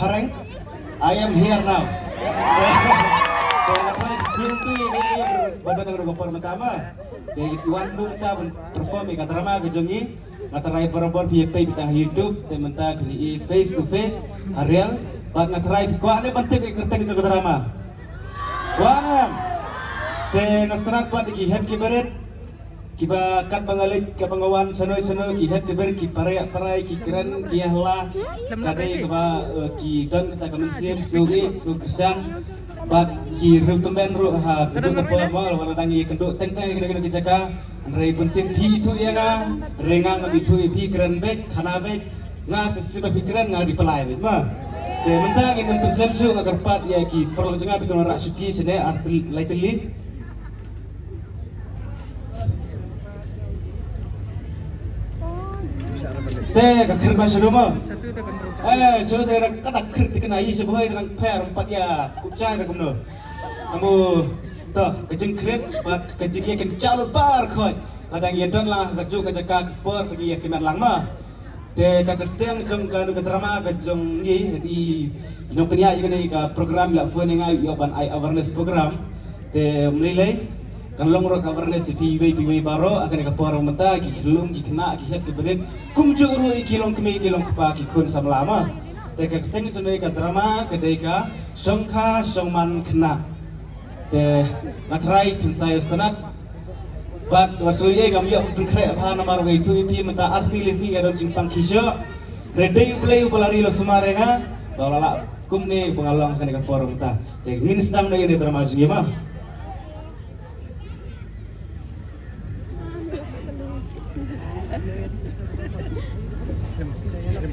Hareng, I am here now. Pintu ini berbeda dengan pertama. Jadi Iwan ta perform kat drama kejongi, ngatarai perempuan PFP di tengah YouTube, teman-teman kali face to face, Ariel, bak ngatarai ko ane bantik kertas itu drama. Wanam, te ngastrat buat di head kibaret, kiba kat bangalit ka bangawan sanoy ki head kibaret ki parai ki keren ki ahla, kadai kiba ki don kita kamisiem sugi su Kristen. Bat ki rutemben ru ha kejung ke mal wala dangi kendo teng kena kijaka andrei bunsin thi itu ya nga renga ngabi thu pi keren bek khana bek nga tesiba pikiran nga di pelai bet ma te mentang in persen su agar pat ya ki perlu jenga bi kono rasuki sene arti laiteli te ka kerba sedoma sudah ada kena kritik kena isi bohai dengan per empat ya kupcai dah kumno. Kamu toh kejeng krit, kejeng ia kencang bar koi. Ladang ia don lah kejuk kejaka kepor pergi ia kemen langma. De kaketeng jong kanu keterama kejong ni di inopenia ini ka program la phone ngai yoban I awareness program. De melilai kan long rock awareness PV baro akan kepor menta ki kelung ki kena ki het ke berin kumju uru ikilong kemi ikilong kepa ki kun samlama. Teka keteng chunoi ka drama kedai ka songkha songman kena te matrai pinsai stanat bat wasuye gam yo pengkre apa namar wei tu pi mata arti lesi ga don simpang kisyo redai play upalari lo sumarenga balala kumne bengalong kan ka por mata te ngin sedang na ini drama jungi mah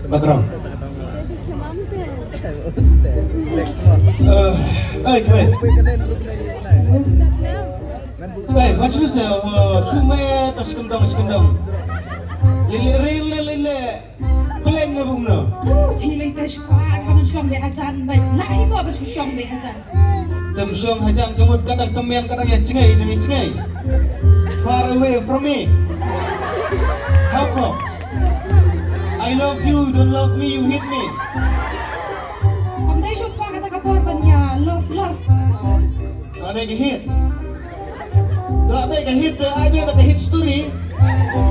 background hey what you say sume tas kendang lile peleng na bungno pilih tas kuat kamu syong be ajan baik lahi mau bersyong be ajan tem syong hajan kamu kadang temen kadang ya cengai far away from me how come I love you, you don't love me, you hate me. Kamu dah syok pa kata kapor ya love. Tak ada hit. Tak ada hit, ada hit story.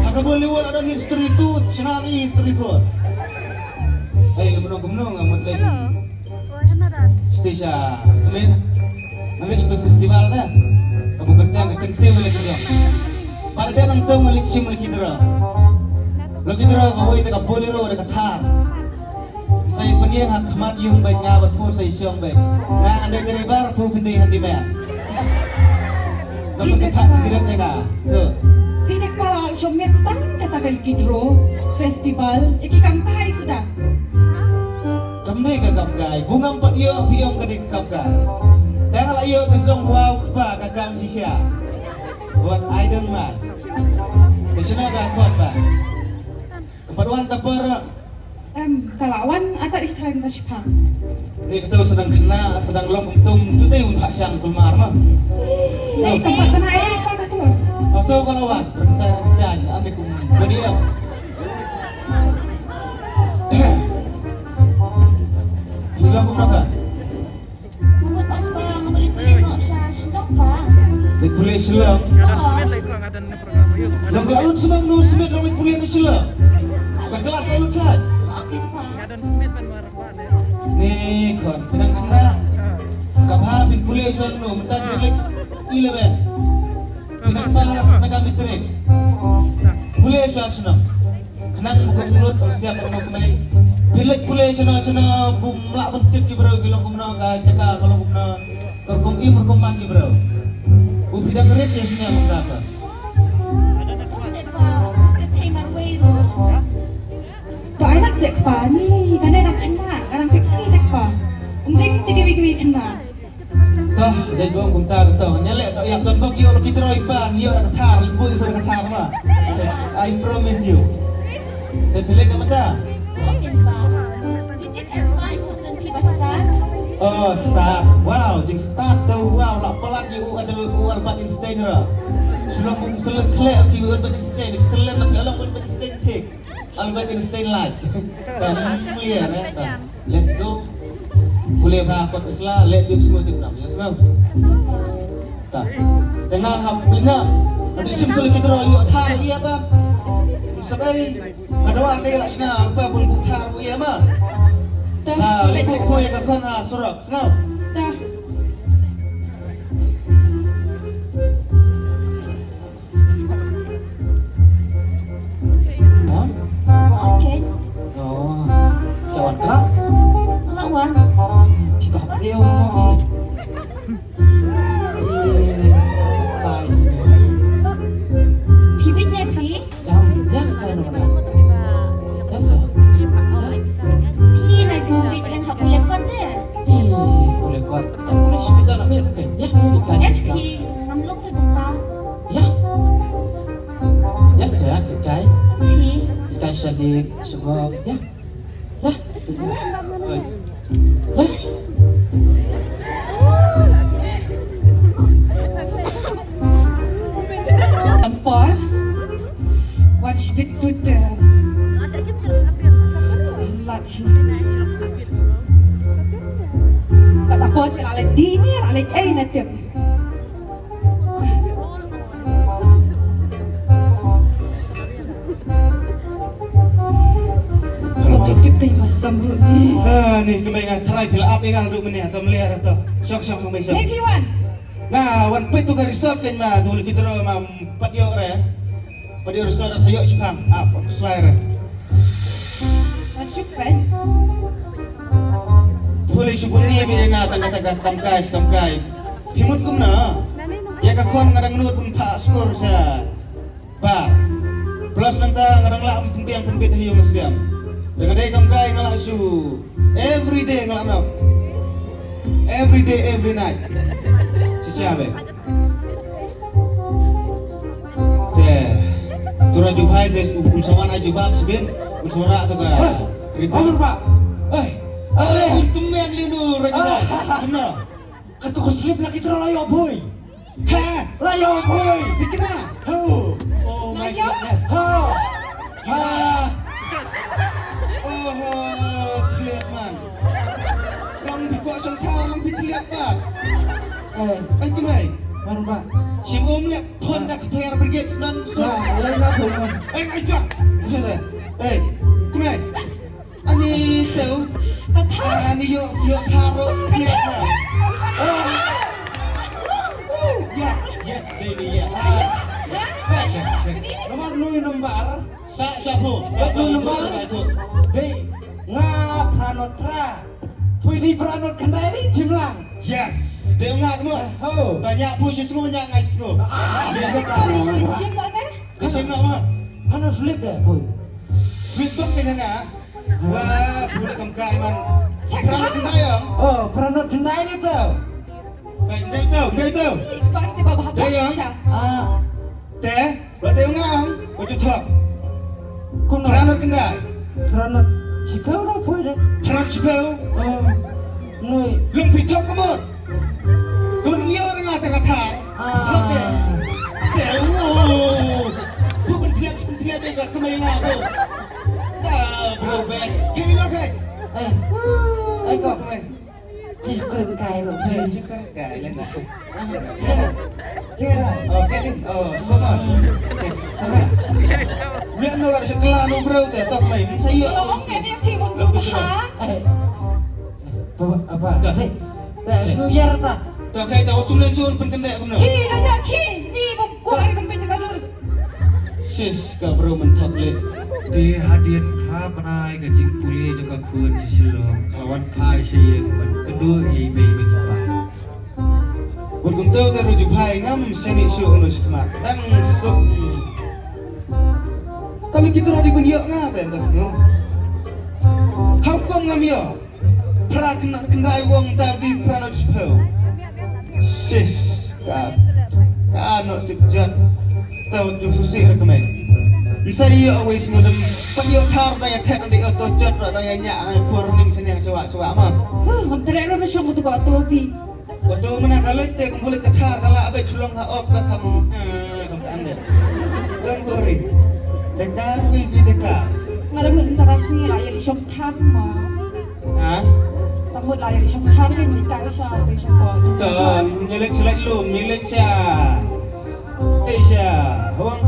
Haka boleh buat ada hit story tu, cenari history pun. Hey, kemenung amat lagi. Stisha, semen. Namanya itu festival dah. Kamu kerja ke kentil lagi tu. Pada dia nang tahu malik sim lagi tu. Lagi terus kau itu kapoleh ro ada kathar. Saya punya hak khamat yung baik ngabat pun saya syong baik. Nah anda driver pun pindah handi baik. Lalu kita segera tengah. So. Pilih kalau syong metang kata kali kidro festival, iki kamkai sudah. Kamnai ke kamkai, bunga empat yo piong ke kamkai. Dah lah yo besong wow kepa kakam sisya. Buat idol mah. Kesana dah kuat bah. Kepaduan tapar kalawan atau ikhram tasipang. Ni kita sedang kena, sedang long untung tu teh untuk hasyang kulmar mah. Saya tempat kena apa kata? Waktu kalawan rencana ambil kum beri am. Hilang kum nak? Buat apa? Ngebelit-belit mau usah sedok pak. Boleh selang. Lo kalau semang nu semet lo boleh ni selang. Ke kelas lalu kan? Oke pak. Ni kon pinang kena. Kabha bin boleh selang nu mentan boleh 11. Pinang pas nak mitrik. Boleh selang senang. Kenang bukan mulut siap mau kemai. Pilek boleh senang bumlak bentik ki bro gilong kumna ka caka kalau kumna berkum berkuman ki bro. Bu bidang keret ya sini apa berapa? Tuh anak cek pa ni, kan nak kena, kan fiksi cek pa. Umting tiga kena. Toh, jadi buang kumtar toh. Nyalek toh yang don bagi orang kita roipan, yo nak kathar, ibu kathar mah. I promise you. Tapi lek apa dah? Oke pak. Titik apa ikut jengki pasar? Oh, start. Wow, jeng start tu. Wow, nak pelat you ada Albert Einstein ra. Sulam selet klek ki Albert Einstein, selet nak lalang Albert Einstein tik. Albert Einstein like. Kamu ya, let's go. boleh apa keslah let tu semua tu nak ya semua tak tengah hap lina ada simple kita ro yuk thar iya ba sabai ada wa de la sna apa pun buthar iya ma sa le ko ya ka khon ha surak semua Dah. Okey. Oh, kawan kelas. Lawan. Kita beliau mau. Style. Bibitnya Pi. Yang kan orang. Biasa. Pi nak bibit yang hak boleh kon deh. Boleh kuat. Saya boleh sepeda nak main. Ya, ini kan. Pi, namlok ni buka. Ya. Ya, saya kai. Pi. Kai sadik sebab ya. Ya. Ya. Tampar. Wan shbit tuta. Lat. Kata pot ala dini ala ay natim. Objektif kay masamru. ni kembali try bila up ingang duk meni atau melihat atau syok kembali syok Maybe one. nah wan pe tu ka resort kan ma tu kita ro ma patio re patio resort sayo spam up slide Wan shukran. boleh syukur ni bi na tangga kamkai himut kumna ya ka khon ngadang nut pun pa skor sa ba plus nanta ngadang la pembiang pembit hiyo masiam dengan day kamkai ngala su every day ngala nak every day every night siapa teh turun jubai teh usahawan aja bab sebin usahawan atau ka ribut pak ale untung yang linu raja kena kata kau slip lagi terus layo boy ha layo boy dikena oh my goodness ha oh terlihat man yang dibuat sentang lebih terlihat pak gimana Baru Pak. si lihat Honda Kebayar Brigade dan Lain apa ya? aja gimana ani tahu Kata. ani yuk taruh terlihat man yes baby yes Nomor nui nomor. siapa Nomor itu Dei ngap pranot pra. Pui pranot kendai ni jimlang. yes dia ngak mu Oh. banyak push semua nyak ngai semua Siap mana? kesim nak mah Ano slip dah pui. sweet dog ni na wah boleh kamkai man pernah kena yang Oh pranot kendai ni tu. baik dia tahu Bang di bawah Basha. Ah. teh berada ngang baju tok Kuno. pernah kena Pranot cipau dah pui dah. pernah cepau Oh. Nui. lung pitok kamu dunia dengan kata-kata pitok deh bukan tiap dia tak kemain apa bro back kini nak Kok cikren kai lo pui. juga kalian lah kira oke deh come on lihat nol ada setelah nu bro teh tok main saya Ngomong ni Pi untuk ha. Apa? Tak semuyar tak. tak kayak tahu cuma cun penkendek kamu Ki nanya ki ni bukuai berbeda kadul. sis ka bro mentok le Di hadian pha panai ka jing puli jaka khun si silo kalawan phai sayeng man kedua i bei begipa Burgum tahu terujuk hai ngam seni syuk nu sekemat dang sok kami kita rodi bunyiok ngata yang tas nu kau kom ngam yo pra kena kendai wong tadi prano dispel sis ka no sipjat tahu tu susi rekomend Misalnya yo awis ngudem panyo thar daya tek nanti oto jot daya nyak ai purning senyang suak-suak mah Menteri lu besok tu kau tu Pi. waktu mana kalau itu kumpul ke thar kalau abai culong ha op ka kamu anda don't worry the car will be the car Ngada mun tarasi lah ya di shop tam mah. ha Tamut layo isang target di tayo siya ito siya po. Tuh, milik selek lu, milik siya. Tisha, huang.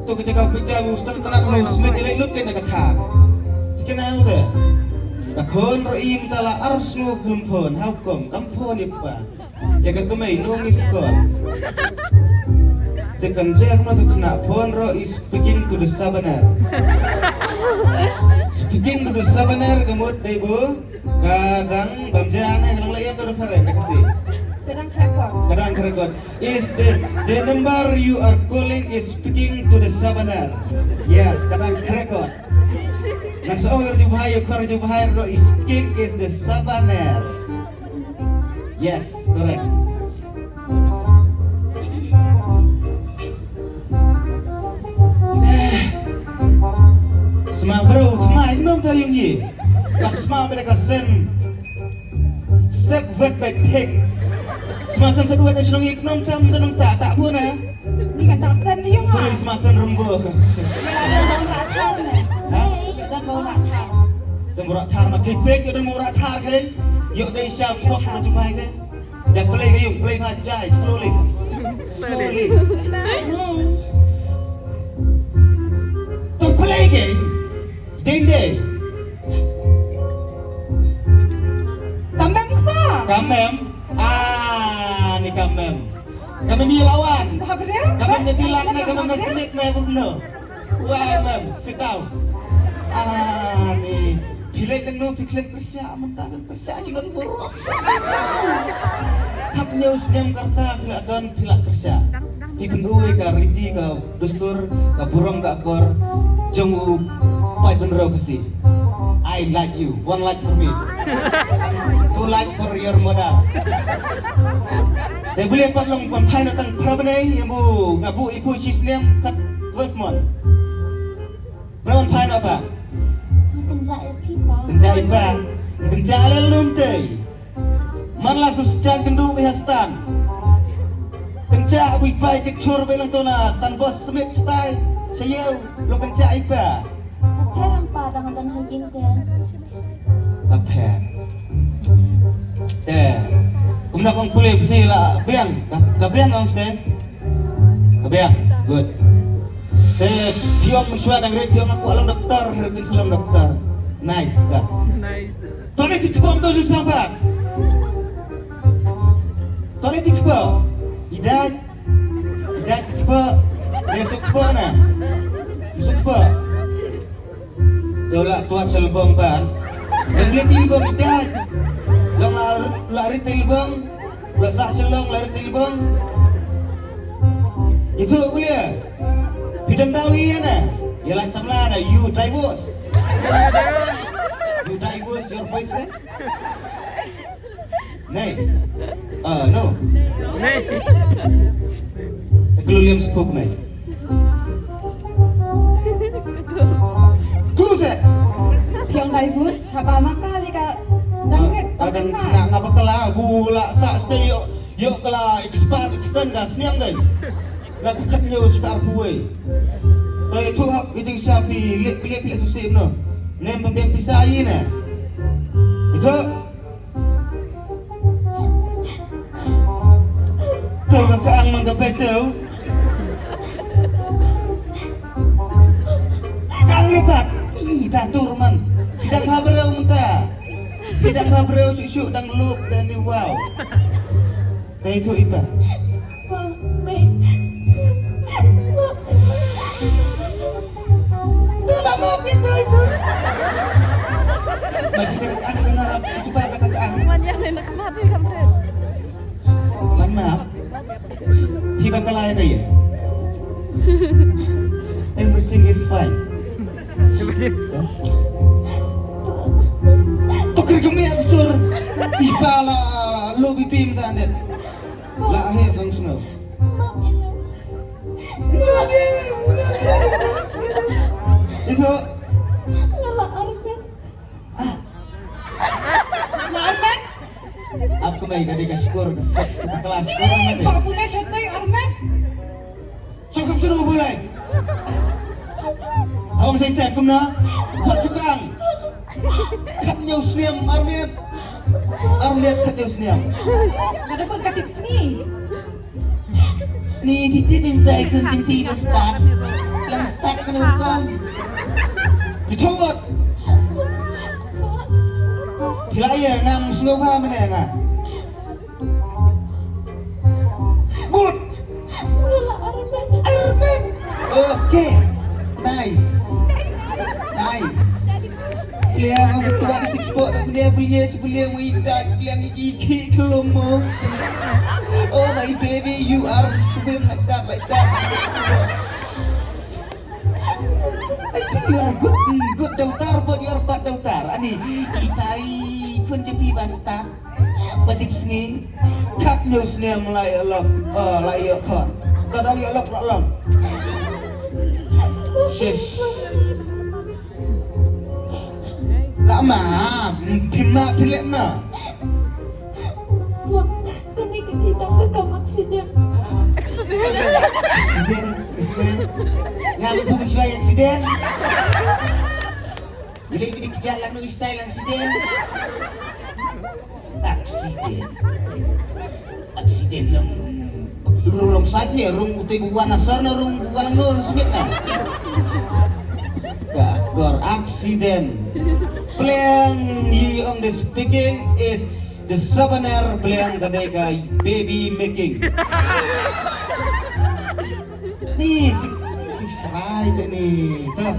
Tuh kecakap pikir ustaz tenak lu, semet ilek lu kena katak. Kena udah. Takon roim tala arus lu kumpon, haukom, kampon ipa. Ya kakumai nungis kon. Tekan jek no tu kena pon ro is speaking to the sabanar. Speaking to the sabanar kemud dai bu. Kadang bamjana kadang layak tu referen kasih. Kadang rekod. Kadang record is the number you are calling is speaking to the sabanar. Yes, kadang record. Nas over jubahaya kor jubahaya ro is speaking is the sabanar. Yes, correct. Semua bro, cuma nom tahu yang ni. Kas semua mereka sen vet back take. Semakan sedua dan senang iknom tam dan tak pun Ni kan tak sen dia mah. Boleh semakan rembo. Ada bau ratal ni. Ada bau ratal. Dan murak tar mak kipek dan murak tar kan. Yuk dai syam tok nak jumpa kan. Dan play pajai slowly. Hey. Tu play kan. Dende. Kamem apa? Kamem. Ni kamem. Kamem ni lawan. Apa dia? Kamem ni bilang ni kamem ni snake ni bugno. Wah mem, sit down. Ni pilih tengno pikir kerja mentah kerja jangan buruk. Hak news nyam karta bila don pilak kerja. Ibn uwe ka riti ka dustur ka burung ka kor jong pai benro kasih. I like you, one like for me, two like for your mother. Dia boleh pat long pampai nak tang prabenai yang bu ngabu ibu cisniam kat 12 mon. Berapa pampai nak apa? Kenjak ya pipa. Kenjak iba, kenjak leluntai. Manlah susah kendu behastan. Kenjak wipai kecur belang tonas tan bos semit setai. Saya lo kenjak iba. Kaperan pa dengan hajing dia. Kaper. Kemudian kau boleh bersih lah biang, kabiang kau sudah. Kabiang, good. Pion mensuai dengan pion aku alam doktor, harus selam doktor. Nice dah. Nice. Tony tikbom tu susah apa? Tony tikbom. Idat tikbom. Besok tikbom na. Besok tikbom. Tolak tuat selbong pan. Dan boleh tilbong idat. Long lari tilbong, besak selong lari tilbong. Itu boleh. Bidang dawi na. Yalah samla na you divorce. You divorce your boyfriend? Nay. No. Nay. Keluliam sepuk nay. Close it. Piang daibus, haba makali ka. Dangret, Kadang pagkama. nak ngapa kala gula sak stay yo kala extend dah sniang dai. Nak katnya suka arpuai. Tapi itu hak itu sapi pilih susah no. Nem pembeli pisai na. Itu tahu kakak ang menggapet tahu. Kang lebat. Dah turman. Tidak habrau mentah. Tidak habrau syuk dan lup dan ni wow. Tapi itu iba. Tak mau pintu itu. Bagi kakak dengar coba kakak. Banyak memang kemati kamu. Maaf. Tiba kalaya na ya. Everything is fine. Tukar kami aksur. Iba la lo bipim tandet. Lahir kang sunau. Itu Nama Arben. Armen, aku mai dari kaskur kelas kurang mati. kau punya syaitan Armen. Sokap suruh boleh. Awang saya kumna. Hot tukang. kat nyau sniam armiat kat nyau sniam Ada pun katik sini. ni kita minta ikut tinggi besar yang start kena berkam dicomot bila ya ngam sengoba mana ya ngam good Wala arman. Arman okay nice Pilihan betul ada tikpok tak belia sebelia muidak pilihan gigi kelomo. Oh my baby, you are swim like that. I think you are good daughter, but you are bad daughter. Ani itai kun jepi basta. Batik sengi kap news ni mulai alok layak kau. Kadang ya alok lang. Shish. Lama, pima pilih na. Wah, kani kita ke aksiden. Aksiden. Ngapa pun mencuai aksiden? Bila ini kejar lang no style aksiden. Aksiden lang. Rung saja, rung utai buwan asar na rung buwan lang semit na. Gagor aksiden. Playing you on the speaking is the souvenir playing kadai kai baby making. Ni cik serai ke ni. Tuh.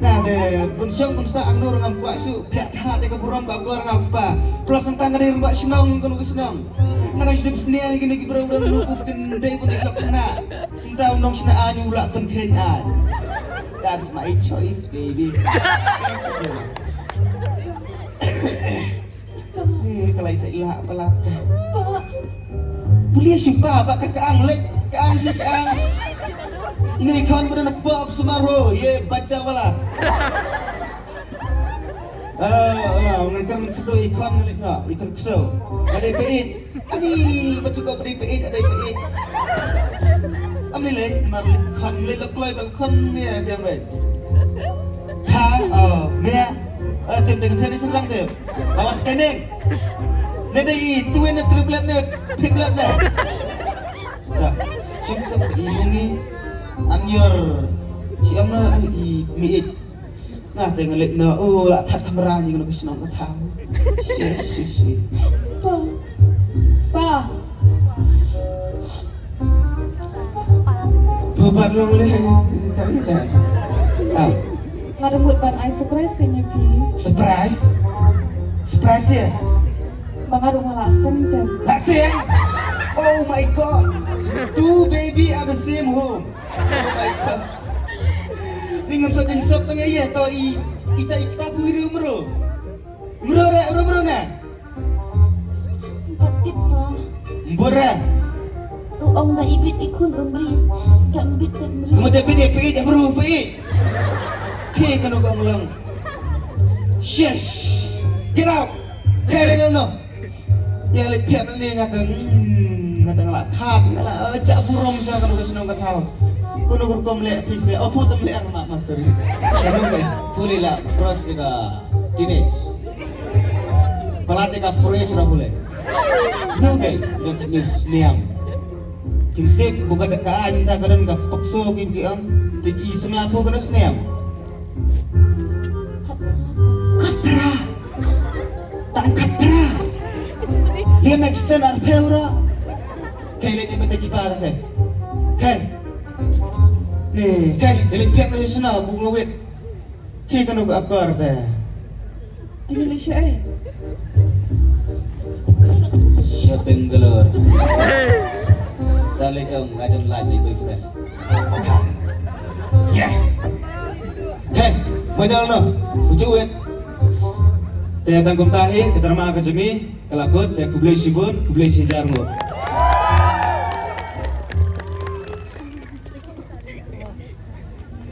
Nah, de bunsong bunsa anur ngam kuat su pihak tahat de keburam gagor ngapa. Plus tentang kadai rumah senang kono senang. Ngana hidup seni gini ki bro lu kendai pun dilak kena. Entah nong sena anyu ulak pen kenya. That's my choice, baby. Ni kalau saya ilah apalah. Boleh siapa? Apa keang lek? Keang si keang. Ini kawan berdana pop semaroh. Ye baca bala. Mungkin kedua ikan lek nak ikan kesau. Ada peit. Ani betul kau beri peit ada peit. Ambil leh, mari kan leh leklai kan ni biang leh. Mia, tim dengan tadi serang tim. Lawan scanning. Nedai tuan triplet net, triplet net. Dah, siapa ini anjur siapa i miit. Nah, tengok leh na, lah tak kamera ni kalau kesenang kau tahu. Si. Pa. Buat long leh, tapi kan. Ngarembut ban I surprise kanya pi. Surprise ya? Bang rumah laksen tu. Laksen? Oh my god. Two baby are the same home. Oh my god. Ni ngam sajeng sop tengah ya to ita ikta buiru mero. Mero na. Patip pa. Mbora. Ruang na ibit ikun umri. Dambit dan meri. Kemudian PDPI dah beru PI. Kek kan orang ulang. Shush. Get out. Kaya dengan no. Yang lepiat ni ngatan ngala tak ngala cak burung saya kan udah senang kau. Kono berkom lek pise. Apa tu lek mak master ni. Kan okay. Fully lah cross juga teenage. Pelatih ka fresh dah boleh. No okay. Don't miss niam. Kintik bukan dekat tak kadang dah pakso gigi am. Tiki semlapu kada sniam. Katra. Tak katra. Dia extend arpeura. Kaya ni mata kipar kan. Kan. Ni, kan dia piak na sana bunga wet. Kaya kan aku akar teh. Tinggal siya eh. Shopping galore. Salik ang gadon lagi boyfriend. Yes. Hey, modal no. Ucu wet. Taya tangkum tahi, kita ramah ke jemi, kelakut, taya kublai sibun, kublai sijar mo.